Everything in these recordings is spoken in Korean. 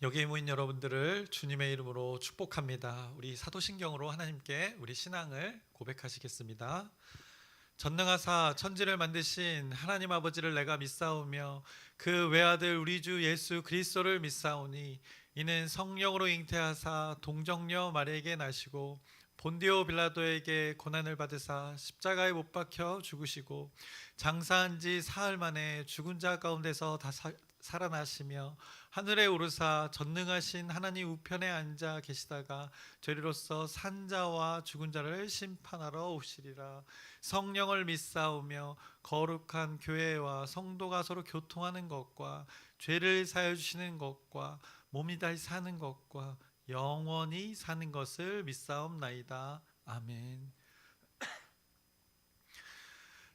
여기에 모인 여러분들을 주님의 이름으로 축복합니다. 우리 사도신경으로 하나님께 우리 신앙을 고백하시겠습니다. 전능하사 천지를 만드신 하나님 아버지를 내가 믿사오며 그 외아들 우리 주 예수 그리스도를 믿사오니 이는 성령으로 잉태하사 동정녀 마리에게 나시고 본디오 빌라도에게 고난을 받으사 십자가에 못 박혀 죽으시고 장사한 지 사흘 만에 죽은 자 가운데서 살아나시며 하늘에 오르사 전능하신 하나님 우편에 앉아 계시다가 저리로서 산자와 죽은 자를 심판하러 오시리라. 성령을 믿사오며 거룩한 교회와 성도가 서로 교통하는 것과 죄를 사하여 주시는 것과 몸이 다시 사는 것과 영원히 사는 것을 믿사옵나이다. 아멘.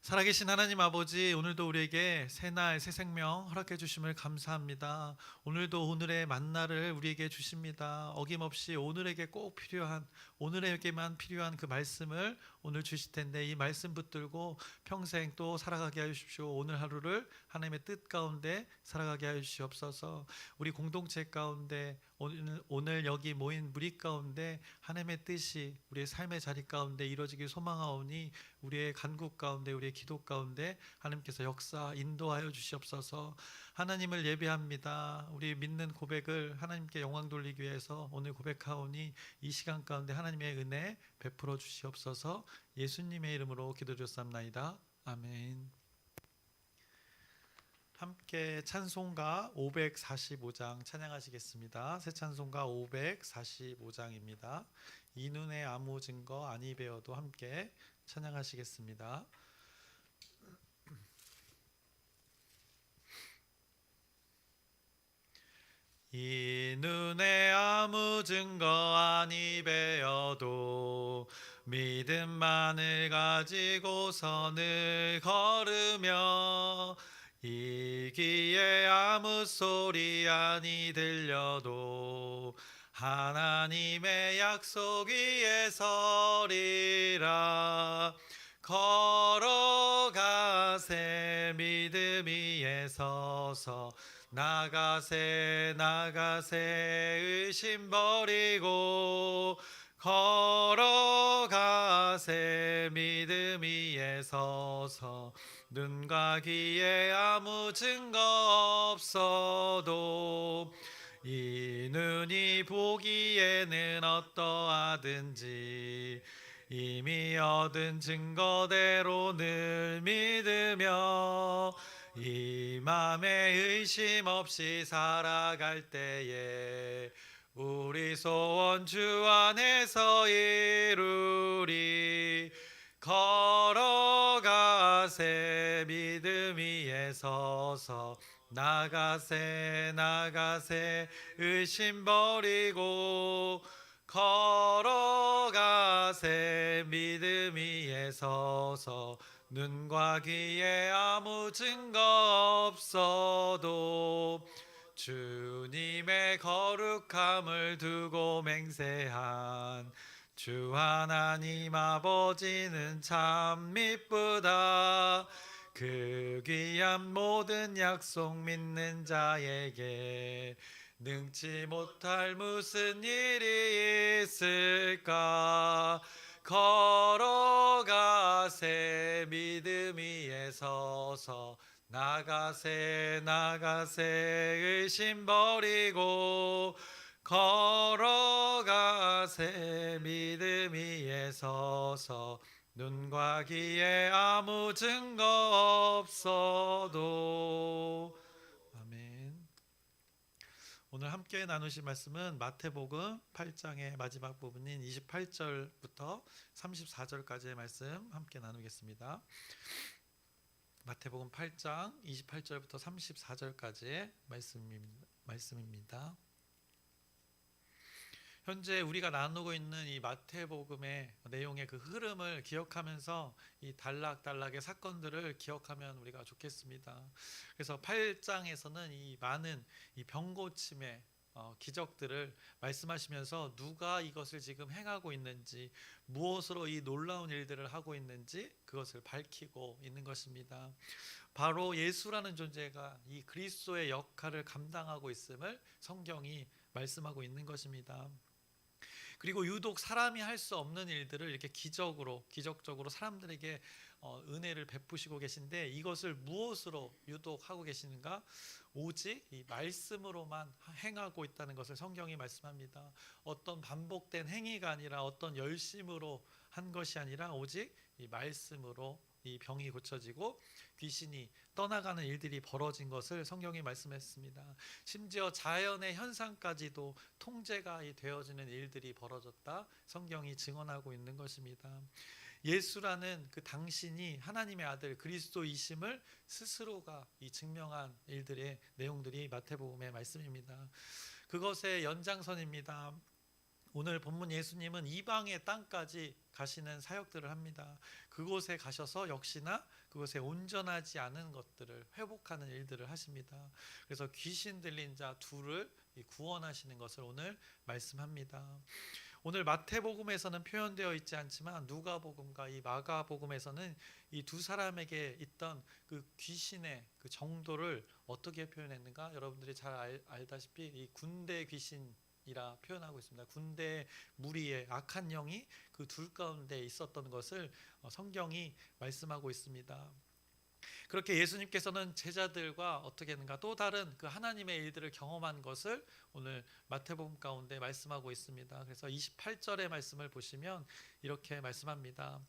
살아계신 하나님 아버지, 오늘도 우리에게 새날 새 생명 허락해 주심을 감사합니다. 오늘도 오늘의 만나를 우리에게 주십니다. 어김없이 오늘에게만 필요한 그 말씀을 오늘 주실 텐데 이 말씀 붙들고 평생 또 살아가게 하여 주십시오. 오늘 하루를 하나님의 뜻 가운데 살아가게 하여 주시옵소서. 우리 공동체 가운데 오늘 여기 모인 무리 가운데 하나님의 뜻이 우리의 삶의 자리 가운데 이루어지길 소망하오니 우리의 간구 가운데 우리의 기도 가운데 하나님께서 역사 인도하여 주시옵소서. 하나님을 예배합니다. 우리 믿는 고백을 하나님께 영광 돌리기 위해서 오늘 고백하오니 이 시간 가운데 하나님의 은혜 베풀어 주시옵소서. 예수님의 이름으로 기도드렸사옵나이다. 아멘. 함께 찬송가 545장 찬양하시겠습니다. 새 찬송가 545장입니다. 이 눈에 아무 증거 아니 배워도 함께 찬양하시겠습니다. 이 눈에 아무 증거 아니 배어도 믿음만을 가지고 선을 걸으며 이 귀에 아무 소리 아니 들려도 하나님의 약속 위에 서리라. 걸어가세 믿음 위에 서서 나가세 의심 버리고 걸어가세 믿음 위에 서서 눈과 귀에 아무 증거 없어도 이 눈이 보기에는 어떠하든지 이미 얻은 증거대로 늘 믿으며 이 맘에 의심 없이 살아갈 때에 우리 소원 주 안에서 이루리. 걸어가세 믿음 위에 서서 나가세 의심 버리고 걸어가세 믿음 위에 서서 눈과 귀에 아무 증거 없어도 주님의 거룩함을 두고 맹세한 주 하나님 아버지는 참 미쁘다. 그 귀한 모든 약속 믿는 자에게 능치 못할 무슨 일이 있을까. 걸어가세 믿음 위에 서서 나가세 의심 버리고 걸어가세 믿음 위에 서서 눈과 귀에 아무 증거 없어도. 아멘. 오늘 함께 나누실 말씀은 마태복음 8장의 마지막 부분인 28절부터 34절까지의 말씀 함께 나누겠습니다. 마태복음 8장 28절부터 34절까지의 말씀입니다. 현재 우리가 나누고 있는 이 마태복음의 내용의 그 흐름을 기억하면서 이 단락단락의 사건들을 기억하면 우리가 좋겠습니다. 그래서 8장에서는 이 많은 이 병고침의 기적들을 말씀하시면서 누가 이것을 지금 행하고 있는지, 무엇으로 이 놀라운 일들을 하고 있는지 그것을 밝히고 있는 것입니다. 바로 예수라는 존재가 이 그리스도의 역할을 감당하고 있음을 성경이 말씀하고 있는 것입니다. 그리고 유독 사람이 할 수 없는 일들을 이렇게 기적적으로 사람들에게 은혜를 베푸시고 계신데, 이것을 무엇으로 유독 하고 계시는가? 오직 이 말씀으로만 행하고 있다는 것을 성경이 말씀합니다. 어떤 반복된 행위가 아니라, 어떤 열심으로 한 것이 아니라, 오직 이 말씀으로 이 병이 고쳐지고 귀신이 떠나가는 일들이 벌어진 것을 성경이 말씀했습니다. 심지어 자연의 현상까지도 통제가 되어지는 일들이 벌어졌다, 성경이 증언하고 있는 것입니다. 예수라는 그 당신이 하나님의 아들 그리스도이심을 스스로가 이 증명한 일들의 내용들이 마태복음의 말씀입니다. 그것의 연장선입니다. 오늘 본문 예수님은 이방의 땅까지 가시는 사역들을 합니다. 그곳에 가셔서 역시나 그곳에 온전하지 않은 것들을 회복하는 일들을 하십니다. 그래서 귀신 들린 자 둘을 구원하시는 것을 오늘 말씀합니다. 오늘 마태복음에서는 표현되어 있지 않지만 누가복음과 이 마가복음에서는 이 두 사람에게 있던 그 귀신의 그 정도를 어떻게 표현했는가? 여러분들이 잘 알다시피 이 군대 귀신 이라 표현하고 있습니다. 군대 무리의 악한 영이 그 둘 가운데 있었던 것을 성경이 말씀하고 있습니다. 그렇게 예수님께서는 제자들과 어떻게 했는가? 또 다른 그 하나님의 일들을 경험한 것을 오늘 마태복음 가운데 말씀하고 있습니다. 그래서 28절의 말씀을 보시면 이렇게 말씀합니다.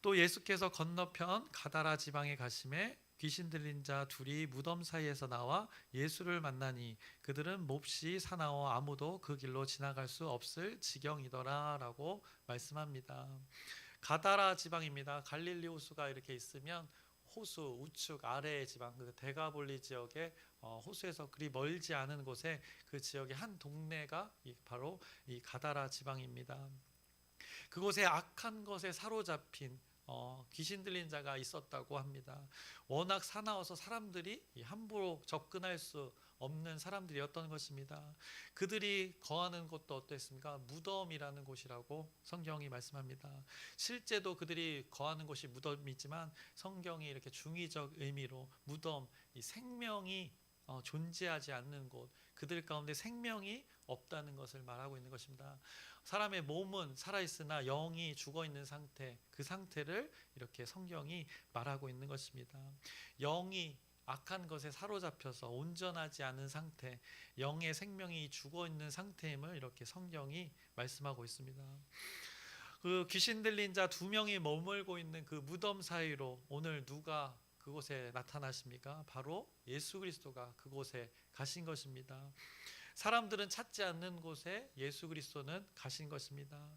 또 예수께서 건너편 가다라 지방에 가심에 귀신 들린 자 둘이 무덤 사이에서 나와 예수를 만나니 그들은 몹시 사나워 아무도 그 길로 지나갈 수 없을 지경이더라 라고 말씀합니다. 가다라 지방입니다. 갈릴리 호수가 이렇게 있으면 호수 우측 아래의 지방, 그 데가볼리 지역의 호수에서 그리 멀지 않은 곳에 그 지역의 한 동네가 바로 이 가다라 지방입니다. 그곳에 악한 것에 사로잡힌 귀신 들린 자가 있었다고 합니다. 워낙 사나워서 사람들이 함부로 접근할 수 없는 사람들이었던 것입니다. 그들이 거하는 곳도 어땠습니까? 무덤이라는 곳이라고 성경이 말씀합니다. 실제도 그들이 거하는 곳이 무덤이지만 성경이 이렇게 중의적 의미로 무덤, 이 생명이 존재하지 않는 곳, 그들 가운데 생명이 없다는 것을 말하고 있는 것입니다. 사람의 몸은 살아있으나 영이 죽어있는 상태, 그 상태를 이렇게 성경이 말하고 있는 것입니다. 영이 악한 것에 사로잡혀서 온전하지 않은 상태, 영의 생명이 죽어있는 상태임을 이렇게 성경이 말씀하고 있습니다. 그 귀신 들린 자 두 명이 머물고 있는 그 무덤 사이로 오늘 누가 그곳에 나타나십니까? 바로 예수 그리스도가 그곳에 가신 것입니다. 사람들은 찾지 않는 곳에 예수 그리스도는 가신 것입니다.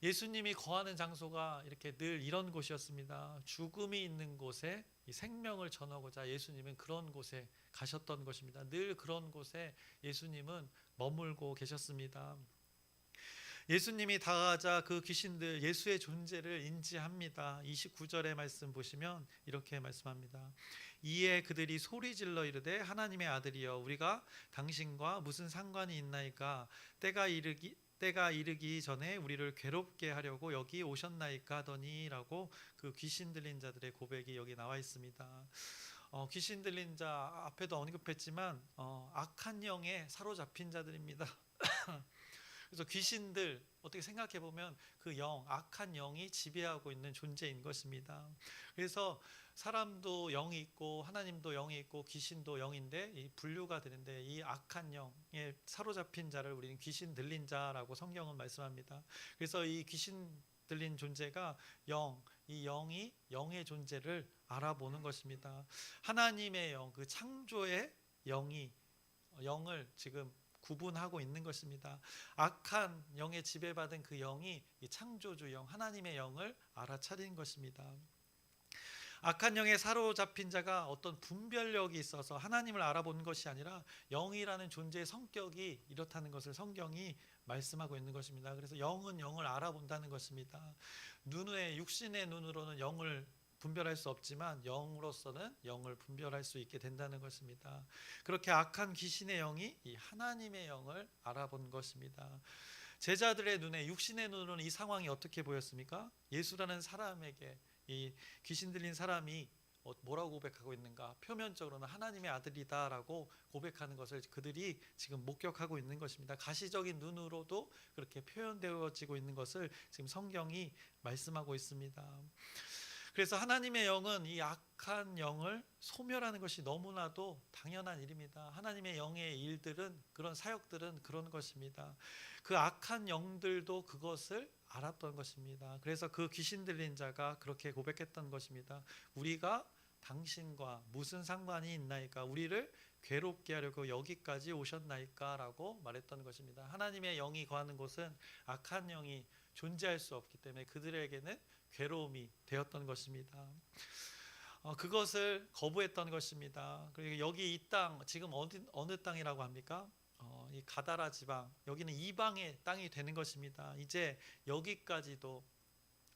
예수님이 거하는 장소가 이렇게 늘 이런 곳이었습니다. 죽음이 있는 곳에 이 생명을 전하고자 예수님은 그런 곳에 가셨던 것입니다. 늘 그런 곳에 예수님은 머물고 계셨습니다. 예수님이 다가가자 그 귀신들 예수의 존재를 인지합니다. 29절의 말씀 보시면 이렇게 말씀합니다. 이에 그들이 소리질러 이르되 하나님의 아들이여 우리가 당신과 무슨 상관이 있나이까? 때가 이르기 전에 우리를 괴롭게 하려고 여기 오셨나이까 하더니라고 그 귀신 들린 자들의 고백이 여기 나와 있습니다. 귀신 들린 자 앞에도 언급했지만 악한 영에 사로잡힌 자들입니다. 그래서 귀신들 어떻게 생각해 보면 그 영, 악한 영이 지배하고 있는 존재인 것입니다. 그래서 사람도 영이 있고 하나님도 영이 있고 귀신도 영인데 이 분류가 되는데 이 악한 영에 사로잡힌 자를 우리는 귀신 들린 자라고 성경은 말씀합니다. 그래서 이 귀신 들린 존재가 이 영이 영의 존재를 알아보는 것입니다. 하나님의 영, 그 창조의 영을 지금 구분하고 있는 것입니다. 악한 영에 지배받은 그 영이 이 창조주 영, 하나님의 영을 알아차린 것입니다. 악한 영에 사로잡힌 자가 어떤 분별력이 있어서 하나님을 알아본 것이 아니라 영이라는 존재의 성격이 이렇다는 것을 성경이 말씀하고 있는 것입니다. 그래서 영은 영을 알아본다는 것입니다. 육신의 눈으로는 영을 분별할 수 없지만 영으로서는 영을 분별할 수 있게 된다는 것입니다. 그렇게 악한 귀신의 영이 이 하나님의 영을 알아본 것입니다. 제자들의 눈에, 육신의 눈으로는 이 상황이 어떻게 보였습니까? 예수라는 사람에게 이 귀신 들린 사람이 뭐라고 고백하고 있는가? 표면적으로는 하나님의 아들이다라고 고백하는 것을 그들이 지금 목격하고 있는 것입니다. 가시적인 눈으로도 그렇게 표현되어지고 있는 것을 지금 성경이 말씀하고 있습니다. 그래서 하나님의 영은 이 악한 영을 소멸하는 것이 너무나도 당연한 일입니다. 하나님의 영의 일들은, 그런 사역들은 그런 것입니다. 그 악한 영들도 그것을 알았던 것입니다. 그래서 그 귀신 들린 자가 그렇게 고백했던 것입니다. 우리가 당신과 무슨 상관이 있나이까? 우리를 괴롭게 하려고 여기까지 오셨나이까? 라고 말했던 것입니다. 하나님의 영이 거하는 곳은 악한 영이 존재할 수 없기 때문에 그들에게는 괴로움이 되었던 것입니다. 그것을 거부했던 것입니다. 그리고 여기 이 땅, 지금 어느 땅이라고 합니까? 이 가다라 지방, 여기는 이방의 땅이 되는 것입니다. 이제 여기까지도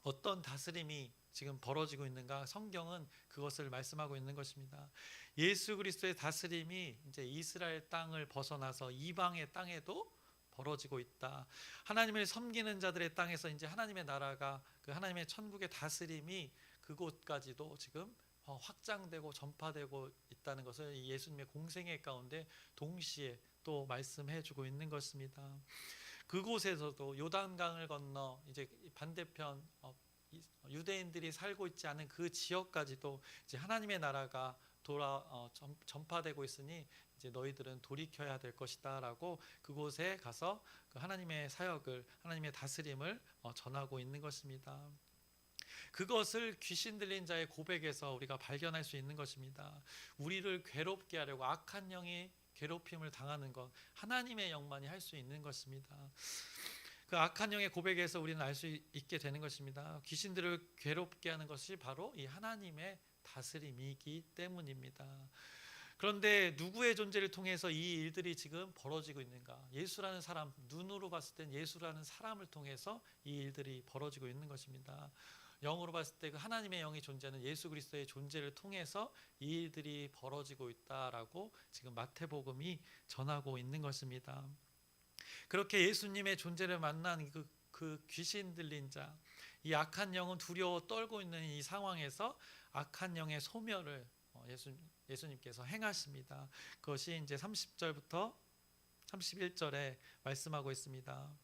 어떤 다스림이 지금 벌어지고 있는가? 성경은 그것을 말씀하고 있는 것입니다. 예수 그리스도의 다스림이 이제 이스라엘 땅을 벗어나서 이방의 땅에도 벌어지고 있다. 하나님을 섬기는 자들의 땅에서 이제 하나님의 나라가, 그 하나님의 천국의 다스림이 그곳까지도 지금 확장되고 전파되고 있다는 것을 예수님의 공생애 가운데 동시에 또 말씀해 주고 있는 것입니다. 그곳에서도 요단강을 건너 이제 반대편 유대인들이 살고 있지 않은 그 지역까지도 이제 하나님의 나라가 전파되고 있으니 이제 너희들은 돌이켜야 될 것이다라고 그곳에 가서 그 하나님의 사역을, 하나님의 다스림을 전하고 있는 것입니다. 그것을 귀신 들린 자의 고백에서 우리가 발견할 수 있는 것입니다. 우리를 괴롭게 하려고 악한 영이 괴롭힘을 당하는 것, 하나님의 영만이 할 수 있는 것입니다. 그 악한 영의 고백에서 우리는 알 수 있게 되는 것입니다. 귀신들을 괴롭게 하는 것이 바로 이 하나님의 다스림이기 때문입니다. 그런데 누구의 존재를 통해서 이 일들이 지금 벌어지고 있는가? 예수라는 사람, 눈으로 봤을 땐 예수라는 사람을 통해서 이 일들이 벌어지고 있는 것입니다. 영으로 봤을 때 그 하나님의 영이 존재하는 예수 그리스도의 존재를 통해서 이 일들이 벌어지고 있다라고 지금 마태복음이 전하고 있는 것입니다. 그렇게 예수님의 존재를 만난 그 귀신 들린 자, 이 악한 영은 두려워 떨고 있는 이 상황에서 악한 영의 소멸을 예수님께서 행하십니다. 그것이 이제 30절부터 31절에 말씀하고 있습니다.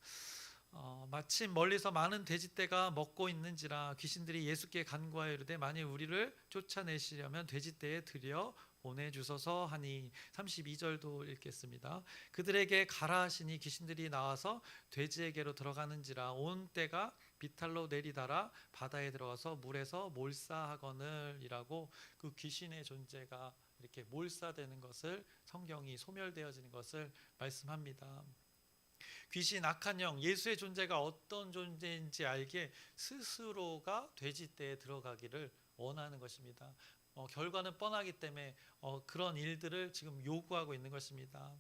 마침 멀리서 많은 돼지떼가 먹고 있는지라 귀신들이 예수께 간구하여 이르되 만일 우리를 쫓아내시려면 돼지떼에 들여 보내주소서 하니 32절도 읽겠습니다. 그들에게 가라 하시니 귀신들이 나와서 돼지에게로 들어가는지라 온 떼가 비탈로 내리달아 바다에 들어가서 물에서 몰사하거늘이라고 그 귀신의 존재가 이렇게 몰사되는 것을, 성경이 소멸되어지는 것을 말씀합니다. 귀신, 악한 영, 예수의 존재가 어떤 존재인지 알게 스스로가 돼지떼에 들어가기를 원하는 것입니다. 결과는 뻔하기 때문에 그런 일들을 지금 요구하고 있는 것입니다.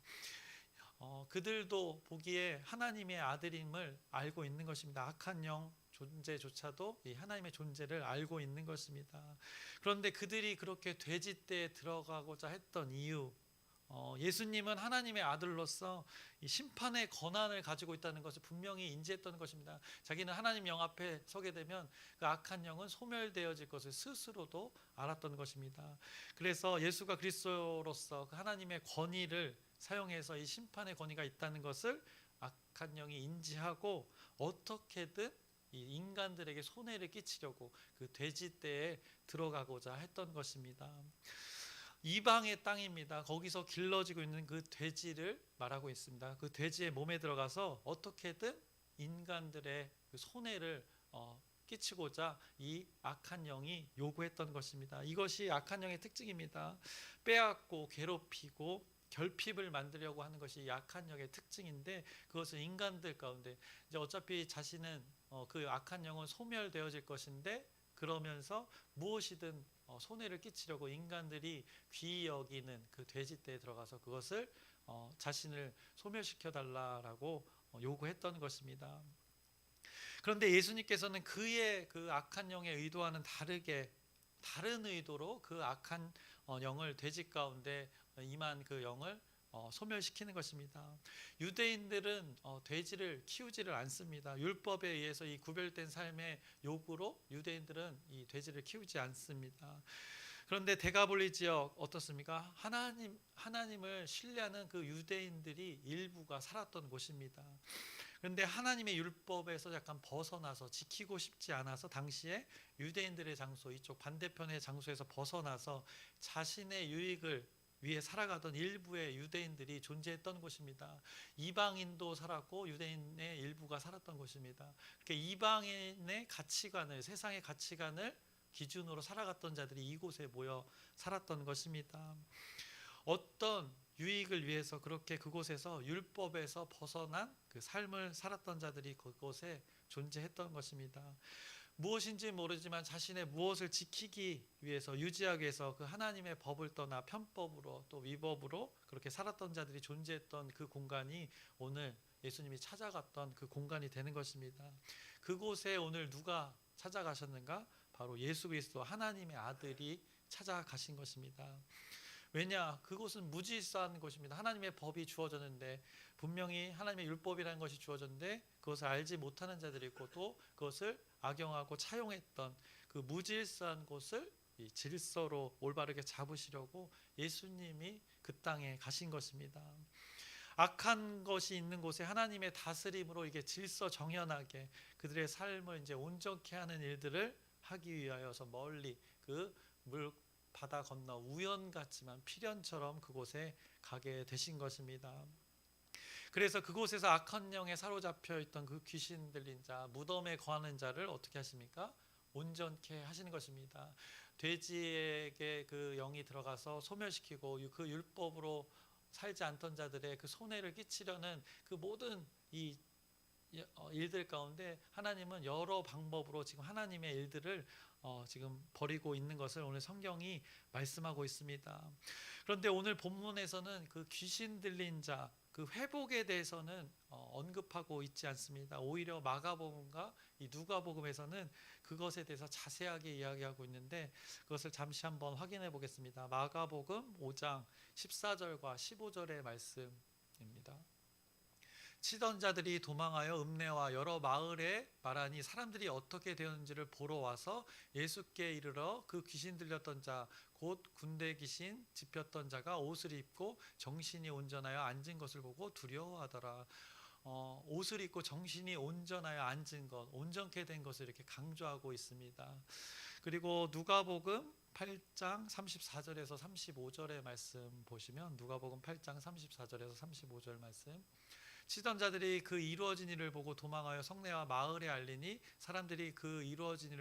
그들도 보기에 하나님의 아들임을 알고 있는 것입니다. 악한 영 존재조차도 이 하나님의 존재를 알고 있는 것입니다. 그런데 그들이 그렇게 돼지떼에 들어가고자 했던 이유, 예수님은 하나님의 아들로서 이 심판의 권한을 가지고 있다는 것을 분명히 인지했던 것입니다. 자기는 하나님 영 앞에 서게 되면 그 악한 영은 소멸되어질 것을 스스로도 알았던 것입니다. 그래서 예수가 그리스도로서 그 하나님의 권위를 사용해서 이 심판의 권위가 있다는 것을 악한 영이 인지하고 어떻게든 이 인간들에게 손해를 끼치려고 그 돼지떼에 들어가고자 했던 것입니다. 이방의 땅입니다. 거기서 길러지고 있는 그 돼지를 말하고 있습니다. 그 돼지의 몸에 들어가서 어떻게든 인간들의 그 손해를 끼치고자 이 악한 영이 요구했던 것입니다. 이것이 악한 영의 특징입니다. 빼앗고 괴롭히고 결핍을 만들려고 하는 것이 악한 영의 특징인데, 그것은 인간들 가운데 이제 어차피 자신은 그 악한 영은 소멸되어질 것인데, 그러면서 무엇이든 손해를 끼치려고 인간들이 귀히 여기는 그 돼지떼에 들어가서 그것을 자신을 소멸시켜 달라라고 요구했던 것입니다. 그런데 예수님께서는 그의 그 악한 영의 의도와는 다르게 다른 의도로 그 악한 영을 돼지 가운데 임한 그 영을 소멸시키는 것입니다. 유대인들은 돼지를 키우지를 않습니다. 율법에 의해서 이 구별된 삶의 요구로 유대인들은 이 돼지를 키우지 않습니다. 그런데 데가볼리 지역 어떻습니까? 하나님을 신뢰하는 그 유대인들이 일부가 살았던 곳입니다. 그런데 하나님의 율법에서 약간 벗어나서 지키고 싶지 않아서 당시에 유대인들의 장소, 이쪽 반대편의 장소에서 벗어나서 자신의 유익을 위해 살아가던 일부의 유대인들이 존재했던 곳입니다. 이방인도 살았고 유대인의 일부가 살았던 곳입니다. 그러니까 이방인의 가치관을, 세상의 가치관을 기준으로 살아갔던 자들이 이곳에 모여 살았던 것입니다. 어떤 유익을 위해서 그렇게 그곳에서 율법에서 벗어난 그 삶을 살았던 자들이 그곳에 존재했던 것입니다. 무엇인지 모르지만 자신의 무엇을 지키기 위해서, 유지하기 위해서 그 하나님의 법을 떠나 편법으로 또 위법으로 그렇게 살았던 자들이 존재했던 그 공간이 오늘 예수님이 찾아갔던 그 공간이 되는 것입니다. 그곳에 오늘 누가 찾아가셨는가? 바로 예수 그리스도 하나님의 아들이 찾아가신 것입니다. 왜냐? 그곳은 무질서한 곳입니다. 하나님의 법이 주어졌는데, 분명히 하나님의 율법이라는 것이 주어졌는데 그것을 알지 못하는 자들이 있고 또 그것을 악용하고 차용했던 그 무질서한 곳을 이 질서로 올바르게 잡으시려고 예수님이 그 땅에 가신 것입니다. 악한 것이 있는 곳에 하나님의 다스림으로 이게 질서 정연하게 그들의 삶을 이제 온전케 하는 일들을 하기 위하여서 멀리 그 물 바다 건너 우연 같지만 필연처럼 그곳에 가게 되신 것입니다. 그래서 그곳에서 악한 영에 사로잡혀 있던 그 귀신 들린 자, 무덤에 거하는 자를 어떻게 하십니까? 온전케 하시는 것입니다. 돼지에게 그 영이 들어가서 소멸시키고 그 율법으로 살지 않던 자들의 그 손해를 끼치려는 그 모든 이 일들 가운데 하나님은 여러 방법으로 지금 하나님의 일들을 지금 벌이고 있는 것을 오늘 성경이 말씀하고 있습니다. 그런데 오늘 본문에서는 그 귀신 들린 자, 그 회복에 대해서는 언급하고 있지 않습니다. 오히려 마가복음과 이 누가복음에서는 그것에 대해서 자세하게 이야기하고 있는데 그것을 잠시 한번 확인해 보겠습니다. 마가복음 5장 14절과 15절의 말씀입니다. 치던 자들이 도망하여 읍내와 여러 마을에 말하니 사람들이 어떻게 되었는지를 보러 와서 예수께 이르러 그 귀신 들렸던 자 곧 군대 귀신 집혔던 자가 옷을 입고 정신이 온전하여 앉은 것을 보고 두려워하더라. 옷을 입고 정신이 온전하여 앉은 것, 온전케 된 것을 이렇게 강조하고 있습니다. 그리고 누가복음 8장 34절에서 35절의 말씀 보시면 누가복음 8장 34절에서 35절 말씀, 치던 자들이 그 이루어진 일을 보고 도망하여 성내와 마을에 알리니 사람들이 그 이루어진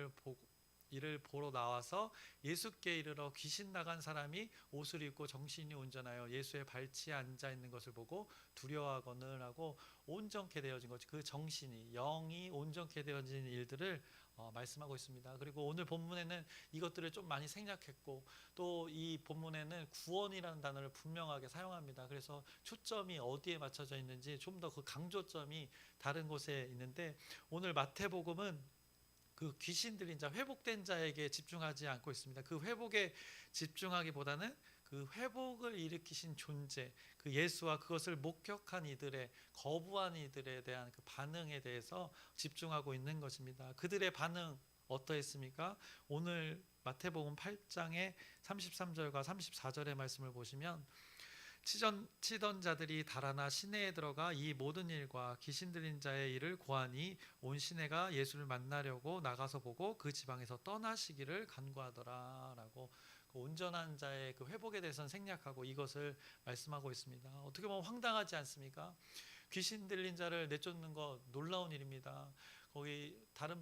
일을 보러 나와서 예수께 이르러 귀신 나간 사람이 옷을 입고 정신이 온전하여 예수의 발치에 앉아 있는 것을 보고 두려워하거늘 하고 온전케 되어진 것, 그 정신이, 영이 온전케 되어진 일들을 말씀하고 있습니다. 그리고 오늘 본문에는 이것들을 좀 많이 생략했고 또 이 본문에는 구원이라는 단어를 분명하게 사용합니다. 그래서 초점이 어디에 맞춰져 있는지 좀 더 그 강조점이 다른 곳에 있는데 오늘 마태복음은 그 귀신 들린 자, 회복된 자에게 집중하지 않고 있습니다. 그 회복에 집중하기보다는 그 회복을 일으키신 존재, 그 예수와 그것을 목격한 이들의, 거부한 이들에 대한 그 반응에 대해서 집중하고 있는 것입니다. 그들의 반응 어떠했습니까? 오늘 마태복음 8장의 33절과 34절의 말씀을 보시면 치던 자들이 달아나 시내에 들어가 이 모든 일과 귀신 들린 자의 일을 고하니 온 시내가 예수를 만나려고 나가서 보고 그 지방에서 떠나시기를 간구하더라 라고 그 온전한 자의 그 회복에 대해서는 생략하고 이것을 말씀하고 있습니다. 어떻게 보면 황당하지 않습니까? 귀신 들린 자를 내쫓는 것 놀라운 일입니다. 거기 다른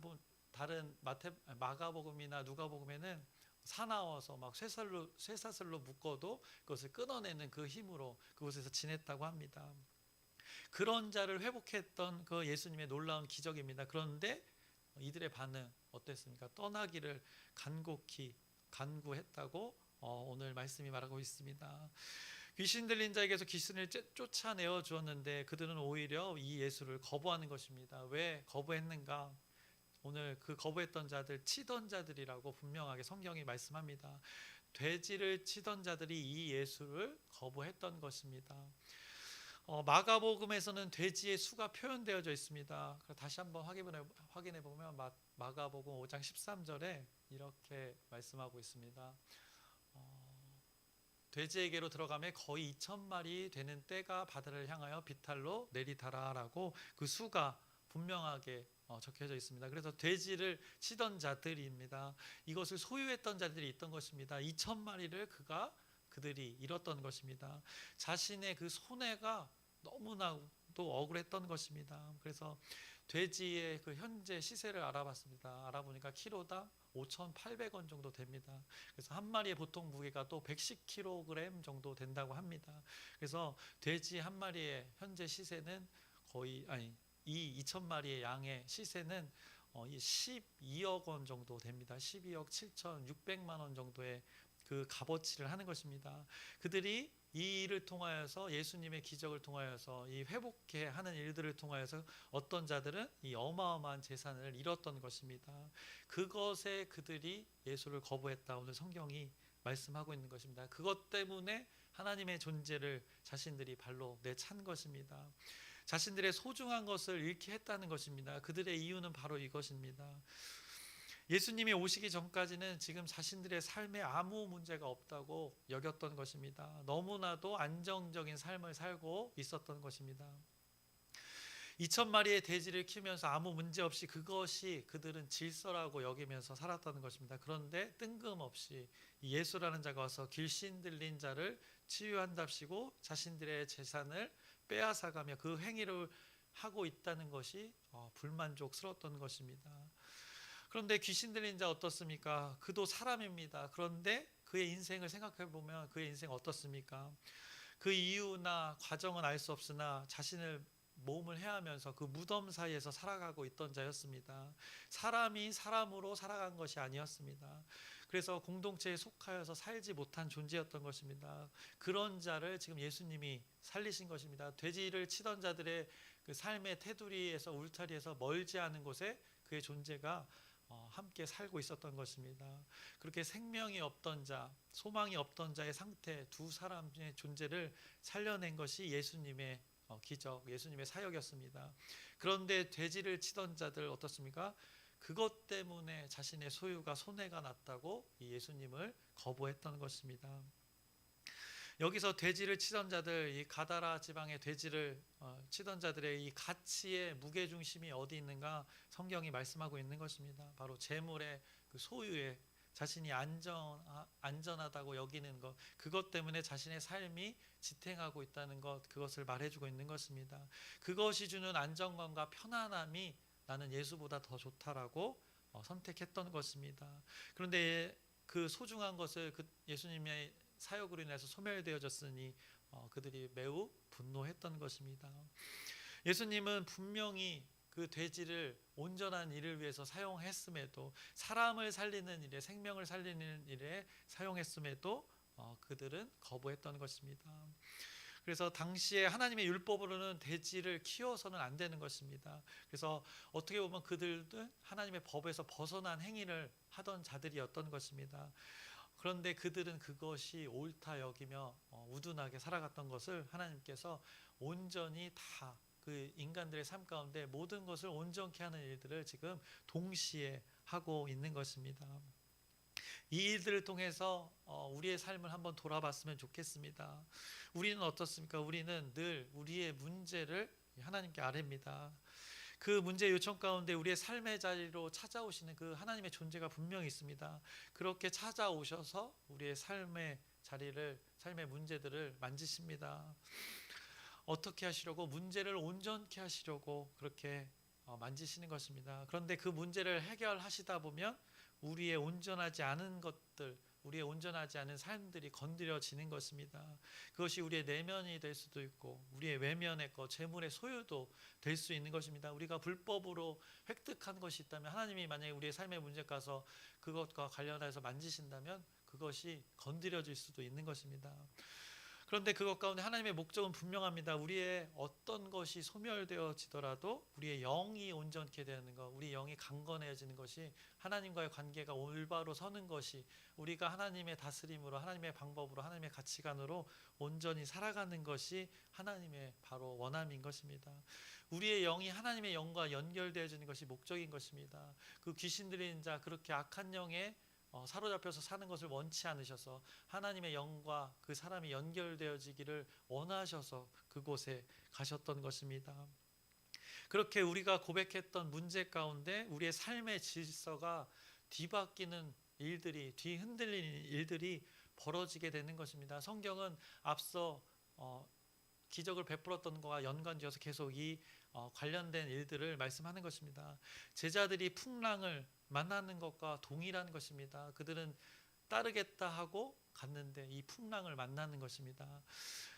마가복음이나 누가복음에는 사나워서 막 쇠사슬로 묶어도 그것을 끊어내는 그 힘으로 그곳에서 지냈다고 합니다. 그런 자를 회복했던 그 예수님의 놀라운 기적입니다. 그런데 이들의 반응 어땠습니까? 떠나기를 간곡히 간구했다고 오늘 말씀이 말하고 있습니다. 귀신 들린 자에게서 귀신을 쫓아내어 주었는데 그들은 오히려 이 예수를 거부하는 것입니다. 왜 거부했는가? 오늘 그 거부했던 자들, 치던 자들이라고 분명하게 성경이 말씀합니다. 돼지를 치던 자들이 이 예수를 거부했던 것입니다. 마가복음에서는 돼지의 수가 표현되어져 있습니다. 다시 한번 확인해 보면 마가복음 5장 13절에 이렇게 말씀하고 있습니다. 돼지에게로 들어가며 거의 2,000마리 되는 떼가 바다를 향하여 비탈로 내리다라라고 그 수가 분명하게 적혀져 있습니다. 그래서 돼지를 치던 자들입니다. 이것을 소유했던 자들이 있던 것입니다. 2,000마리를 그들이 잃었던 것입니다. 자신의 그 손해가 너무나도 억울했던 것입니다. 그래서 돼지의 그 현재 시세를 알아봤습니다. 알아보니까 키로당 5,800원 정도 됩니다. 그래서 한 마리의 보통 무게가 또 110kg 정도 된다고 합니다. 그래서 돼지 한 마리의 현재 시세는 이 2,000마리의 양의 시세는 12억 원 정도 됩니다. 12억 7,600만 원 정도의 그 값어치를 하는 것입니다. 그들이 이 일을 통하여서 예수님의 기적을 통하여서 이 회복해 하는 일들을 통하여서 어떤 자들은 이 어마어마한 재산을 잃었던 것입니다. 그것에 그들이 예수를 거부했다. 오늘 성경이 말씀하고 있는 것입니다. 그것 때문에 하나님의 존재를 자신들이 발로 내찬 것입니다. 자신들의 소중한 것을 잃게 했다는 것입니다. 그들의 이유는 바로 이것입니다. 예수님이 오시기 전까지는 지금 자신들의 삶에 아무 문제가 없다고 여겼던 것입니다. 너무나도 안정적인 삶을 살고 있었던 것입니다. 2,000마리의 돼지를 키우면서 아무 문제 없이 그것이 그들은 질서라고 여기면서 살았던 것입니다. 그런데 뜬금없이 예수라는 자가 와서 길신 들린 자를 치유한답시고 자신들의 재산을 빼앗아가며 그 행위를 하고 있다는 것이 불만족스러웠던 것입니다. 그런데 귀신 들린 자 어떻습니까? 그도 사람입니다. 그런데 그의 인생을 생각해 보면 그의 인생 어떻습니까? 그 이유나 과정은 알 수 없으나 자신을 모험을 해하면서 그 무덤 사이에서 살아가고 있던 자였습니다. 사람이 사람으로 살아간 것이 아니었습니다. 그래서 공동체에 속하여서 살지 못한 존재였던 것입니다. 그런 자를 지금 예수님이 살리신 것입니다. 돼지를 치던 자들의 그 삶의 테두리에서 울타리에서 멀지 않은 곳에 그의 존재가 함께 살고 있었던 것입니다. 그렇게 생명이 없던 자, 소망이 없던 자의 상태, 두 사람의 존재를 살려낸 것이 예수님의 기적, 예수님의 사역이었습니다. 그런데 돼지를 치던 자들 어떻습니까? 그것 때문에 자신의 소유가 손해가 났다고 예수님을 거부했던 것입니다. 여기서 돼지를 치던 자들, 이 가다라 지방의 돼지를 치던 자들의 이 가치의 무게중심이 어디 있는가 성경이 말씀하고 있는 것입니다. 바로 재물의 그 소유에 자신이 안전하다고 여기는 것, 그것 때문에 자신의 삶이 지탱하고 있다는 것, 그것을 말해주고 있는 것입니다. 그것이 주는 안정감과 편안함이 나는 예수보다 더 좋다라고 선택했던 것입니다. 그런데 그 소중한 것을 예수님의 사역으로 인해서 소멸되어졌으니 그들이 매우 분노했던 것입니다. 예수님은 분명히 그 돼지를 온전한 일을 위해서 사용했음에도, 사람을 살리는 일에, 생명을 살리는 일에 사용했음에도 그들은 거부했던 것입니다. 그래서 당시에 하나님의 율법으로는 돼지를 키워서는 안 되는 것입니다. 그래서 어떻게 보면 그들은 하나님의 법에서 벗어난 행위를 하던 자들이었던 것입니다. 그런데 그들은 그것이 옳다 여기며 우둔하게 살아갔던 것을 하나님께서 온전히 다 그 인간들의 삶 가운데 모든 것을 온전케 하는 일들을 지금 동시에 하고 있는 것입니다. 이 일들을 통해서 우리의 삶을 한번 돌아봤으면 좋겠습니다. 우리는 어떻습니까? 우리는 늘 우리의 문제를 하나님께 아뢰입니다. 그 문제 요청 가운데 우리의 삶의 자리로 찾아오시는 그 하나님의 존재가 분명히 있습니다. 그렇게 찾아오셔서 우리의 삶의 자리를, 삶의 문제들을 만지십니다. 어떻게 하시려고? 문제를 온전케 하시려고 그렇게 만지시는 것입니다. 그런데 그 문제를 해결하시다 보면 우리의 온전하지 않은 것들, 우리의 온전하지 않은 삶들이 건드려지는 것입니다. 그것이 우리의 내면이 될 수도 있고 우리의 외면의 것, 재물의 소유도 될 수 있는 것입니다. 우리가 불법으로 획득한 것이 있다면 하나님이 만약에 우리의 삶의 문제 가서 그것과 관련해서 만지신다면 그것이 건드려질 수도 있는 것입니다. 그런데 그것 가운데 하나님의 목적은 분명합니다. 우리의 어떤 것이 소멸되어지더라도 우리의 영이 온전케 되는 것, 우리 영이 강건해지는 것이, 하나님과의 관계가 올바로 서는 것이, 우리가 하나님의 다스림으로, 하나님의 방법으로, 하나님의 가치관으로 온전히 살아가는 것이 하나님의 바로 원함인 것입니다. 우리의 영이 하나님의 영과 연결되어지는 것이 목적인 것입니다. 그 귀신 들린 자, 그렇게 악한 영에 사로잡혀서 사는 것을 원치 않으셔서 하나님의 영과 그 사람이 연결되어지기를 원하셔서 그곳에 가셨던 것입니다. 그렇게 우리가 고백했던 문제 가운데 우리의 삶의 질서가 뒤바뀌는 일들이, 뒤흔들리는 일들이 벌어지게 되는 것입니다. 성경은 앞서 기적을 베풀었던 것과 연관지어서 계속 이 관련된 일들을 말씀하는 것입니다. 제자들이 풍랑을 만나는 것과 동일한 것입니다. 그들은 따르겠다 하고 갔는데 이 풍랑을 만나는 것입니다.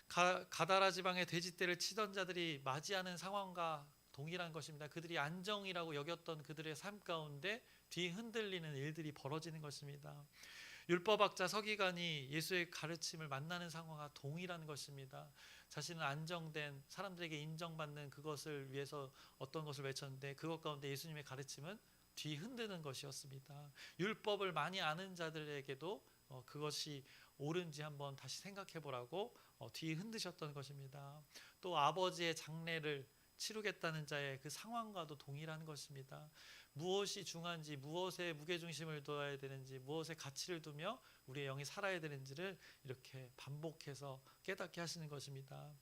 가다라 지방의 돼지떼를 치던 자들이 맞이하는 상황과 동일한 것입니다. 그들이 안정이라고 여겼던 그들의 삶 가운데 뒤흔들리는 일들이 벌어지는 것입니다. 율법학자 서기관이 예수의 가르침을 만나는 상황과 동일한 것입니다. 자신은 안정된, 사람들에게 인정받는 그것을 위해서 어떤 것을 외쳤는데 그것 가운데 예수님의 가르침은 뒤흔드는 것이었습니다. 율법을 많이 아는 자들에게도 그것이 옳은지 한번 다시 생각해 보라고 뒤흔드셨던 것입니다. 또 아버지의 장례를 치르겠다는 자의 그 상황과도 동일한 것입니다. 무엇이 중요한지, 무엇에 무게중심을 둬야 되는지, 무엇에 가치를 두며 우리의 영이 살아야 되는지를 이렇게 반복해서 깨닫게 하시는 것입니다.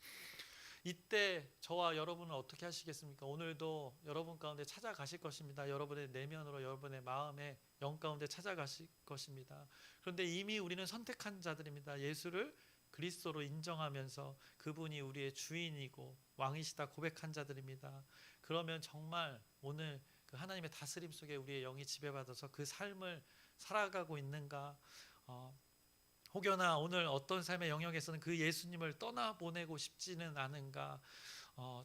이때 저와 여러분은 어떻게 하시겠습니까? 오늘도 여러분 가운데 찾아가실 것입니다. 여러분의 내면으로, 여러분의 마음에, 영 가운데 찾아가실 것입니다. 그런데 이미 우리는 선택한 자들입니다. 예수를 그리스도로 인정하면서 그분이 우리의 주인이고 왕이시다 고백한 자들입니다. 그러면 정말 오늘 그 하나님의 다스림 속에 우리의 영이 지배받아서 그 삶을 살아가고 있는가? 혹여나 오늘 어떤 삶의 영역에서는 그 예수님을 떠나보내고 싶지는 않은가?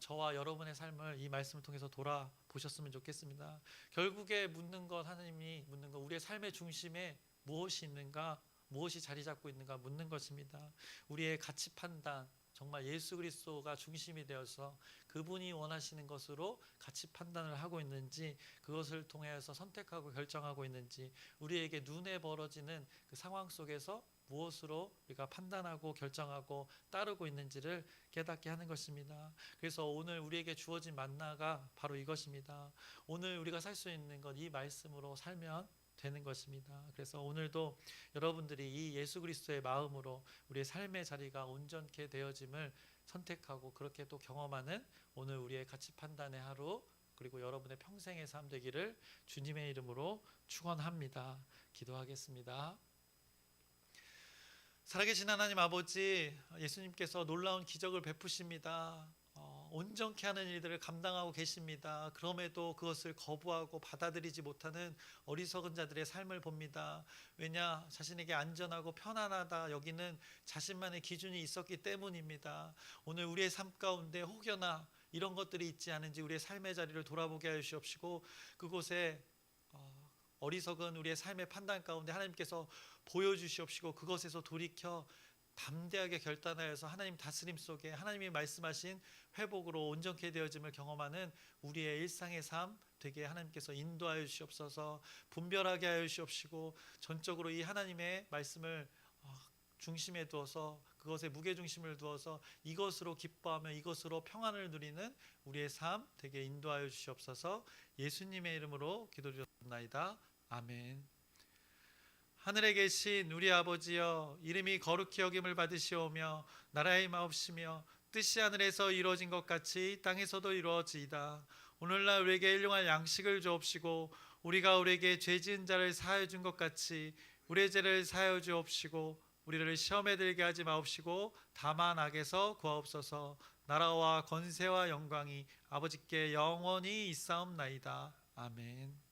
저와 여러분의 삶을 이 말씀을 통해서 돌아보셨으면 좋겠습니다. 결국에 묻는 것, 하나님이 묻는 것, 우리의 삶의 중심에 무엇이 있는가, 무엇이 자리 잡고 있는가 묻는 것입니다. 우리의 가치 판단, 정말 예수 그리스도가 중심이 되어서 그분이 원하시는 것으로 가치 판단을 하고 있는지, 그것을 통해서 선택하고 결정하고 있는지, 우리에게 눈에 벌어지는 그 상황 속에서 무엇으로 우리가 판단하고 결정하고 따르고 있는지를 깨닫게 하는 것입니다. 그래서 오늘 우리에게 주어진 만나가 바로 이것입니다. 오늘 우리가 살 수 있는 것, 이 말씀으로 살면 되는 것입니다. 그래서 오늘도 여러분들이 이 예수 그리스도의 마음으로 우리의 삶의 자리가 온전케 되어짐을 선택하고 그렇게 또 경험하는 오늘 우리의 가치 판단의 하루, 그리고 여러분의 평생의 삶 되기를 주님의 이름으로 축원합니다. 기도하겠습니다. 살아계신 하나님 아버지, 예수님께서 놀라운 기적을 베푸십니다. 온전케 하는 일들을 감당하고 계십니다. 그럼에도 그것을 거부하고 받아들이지 못하는 어리석은 자들의 삶을 봅니다. 왜냐? 자신에게 안전하고 편안하다 여기는 자신만의 기준이 있었기 때문입니다. 오늘 우리의 삶 가운데 혹여나 이런 것들이 있지 않은지 우리의 삶의 자리를 돌아보게 하여 주시옵시고, 그곳에 어리석은 우리의 삶의 판단 가운데 하나님께서 보여주시옵시고, 그것에서 돌이켜 담대하게 결단하여서 하나님 다스림 속에 하나님이 말씀하신 회복으로 온전케 되어짐을 경험하는 우리의 일상의 삶 되게 하나님께서 인도하여 주시옵소서. 분별하게 하여 주시옵시고, 전적으로 이 하나님의 말씀을 중심에 두어서, 그것에 무게중심을 두어서 이것으로 기뻐하며 이것으로 평안을 누리는 우리의 삶 되게 인도하여 주시옵소서. 예수님의 이름으로 기도드렸나이다. 아멘. 하늘에 계신 우리 아버지여, 이름이 거룩히 여김을 받으시오며 나라의 마옵시며 뜻이 하늘에서 이루어진 것 같이 땅에서도 이루어지이다. 오늘날 우리에게 일용할 양식을 주옵시고, 우리가 우리에게 죄 지은 자를 사하여 준 것 같이 우리의 죄를 사하여 주옵시고, 우리를 시험에 들게 하지 마옵시고 다만 악에서 구하옵소서. 나라와 권세와 영광이 아버지께 영원히 있사옵나이다. 아멘.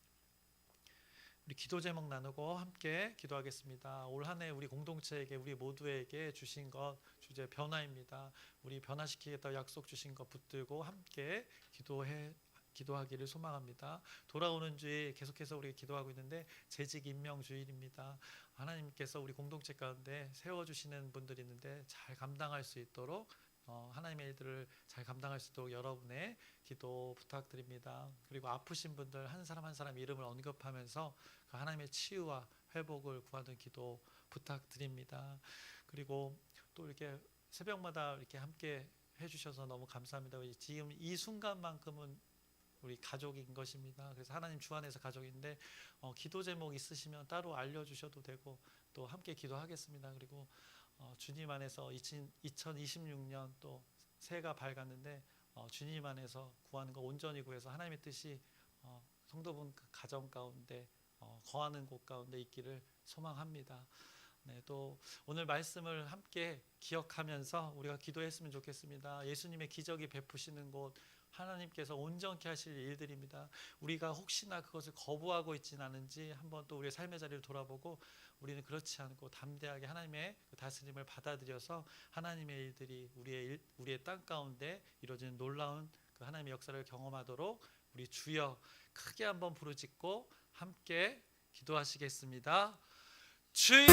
우리 기도 제목 나누고 함께 기도하겠습니다. 올 한 해 우리 공동체에게, 우리 모두에게 주신 것 주제 변화입니다. 우리 변화시키겠다고 약속 주신 것 붙들고 함께 기도해 기도하기를 소망합니다. 돌아오는 주에 계속해서 우리가 기도하고 있는데 재직 임명 주일입니다. 하나님께서 우리 공동체 가운데 세워주시는 분들이 있는데 잘 감당할 수 있도록 하나님의 일들을 잘 감당할 수 있도록 여러분의 기도 부탁드립니다. 그리고 아프신 분들 한 사람 한 사람 이름을 언급하면서 그 하나님의 치유와 회복을 구하는 기도 부탁드립니다. 그리고 또 이렇게 새벽마다 이렇게 함께 해주셔서 너무 감사합니다. 지금 이 순간만큼은 우리 가족인 것입니다. 그래서 하나님 주 안에서 가족인데 기도 제목 있으시면 따로 알려주셔도 되고 또 함께 기도하겠습니다. 그리고 주님 안에서 2026년 또 새해가 밝았는데 주님 안에서 구하는 거 온전히 구해서 하나님의 뜻이 성도분 그 가정 가운데 거하는 곳 가운데 있기를 소망합니다. 네, 또 오늘 말씀을 함께 기억하면서 우리가 기도했으면 좋겠습니다. 예수님의 기적이 베푸시는 곳 하나님께서 온전케 하실 일들입니다. 우리가 혹시나 그것을 거부하고 있지는 않은지 한번 또 우리의 삶의 자리를 돌아보고 우리는 그렇지 않고 담대하게 하나님의 그 다스림을 받아들여서 하나님의 일들이 우리의 땅 가운데 이루어지는 놀라운 그 하나님의 역사를 경험하도록 우리 주여 크게 한번 부르짖고 함께 기도하시겠습니다. 주여